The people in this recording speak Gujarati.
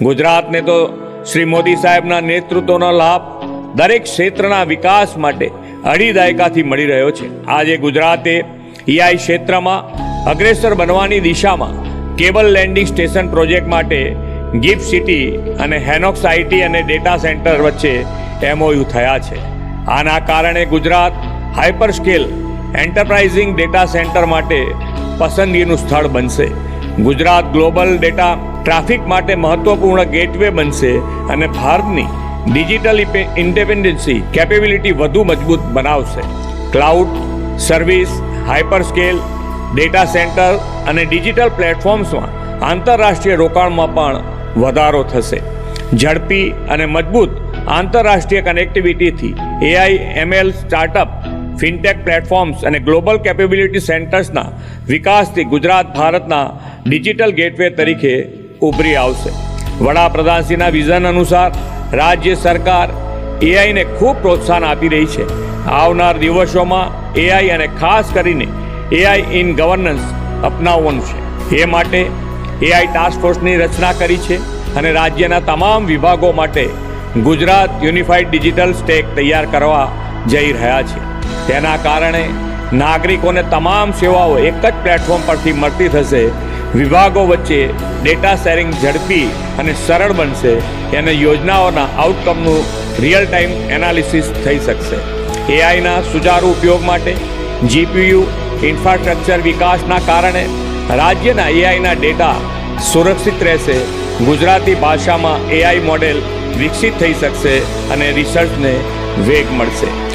ગુજરાતને તો શ્રી મોદી સાહેબના નેતૃત્વનો લાભ દરેક ક્ષેત્રના વિકાસ માટે અઢી દાયકાથી મળી રહ્યો છે. આજે ગુજરાતે એઆઈ ક્ષેત્રમાં અગ્રેસર બનવાની દિશામાં કેબલ લેન્ડિંગ સ્ટેશન પ્રોજેક્ટ માટે ગિફ્ટ સિટી અને હેનોક્સ આઈટી અને ડેટા સેન્ટર વચ્ચે એમઓયુ થયા છે. આના કારણે Gujarat hyper scale enterprising data centre માટે પસંદગીનું સ્થળ બનશે. ગુજરાત ગ્લોબલ ડેટા ટ્રાફિક માટે મહત્વપૂર્ણ ગેટવે બનશે અને ભારતની ડિજિટલ ઇન્ડિપેન્ડન્સી કેપેબિલિટી વધુ મજબૂત બનાવશે. Cloud service, hyper scale data centre અને ડિજિટલ પ્લેટફોર્મ્સમાં આંતરરાષ્ટ્રીય રોકાણમાં પણ વધારો થશે. ઝડપી અને મજબૂત આંતરરાષ્ટ્રીય કનેક્ટિવિટીથી AI ML startup, fintech platforms અને ગ્લોબલ કેપેબિલિટી સેન્ટર્સના વિકાસથી ગુજરાત ભારતના ડિજિટલ ગેટવે તરીકે ઉભરી આવશે. વડાપ્રધાનશ્રીના વિઝન અનુસાર રાજ્ય સરકાર એઆઈને ખૂબ પ્રોત્સાહન આપી રહી છે. આવનાર દિવસોમાં એઆઈ અને ખાસ કરીને એઆઈ ઇન ગવર્નન્સ અપનાવવાનું છે. એ માટે એઆઈ ટાસ્ક ફોર્સની રચના કરી છે અને રાજ્યના તમામ વિભાગો માટે ગુજરાત યુનિફાઈડ ડિજિટલ સ્ટેક તૈયાર કરવા જઈ રહ્યા છે. તેના કારણે નાગરિકોને તમામ સેવાઓ એક જ પ્લેટફોર્મ પરથી મળતી થશે. વિભાગો વચ્ચે ડેટા શેરિંગ ઝડપી અને સરળ બનશે અને યોજનાઓના આઉટકમનું રિયલ ટાઈમ એનાલિસિસ થઈ શકશે. એઆઈના સુચારુ ઉપયોગ માટે જીપીયુ ઇન્ફ્રાસ્ટ્રક્ચર વિકાસના કારણે રાજ્યના એઆઈના ડેટા સુરક્ષિત રહેશે. ગુજરાતી ભાષામાં એઆઈ મોડેલ વિકસિત થઈ શકશે અને રિસર્ચને વેગ મળશે.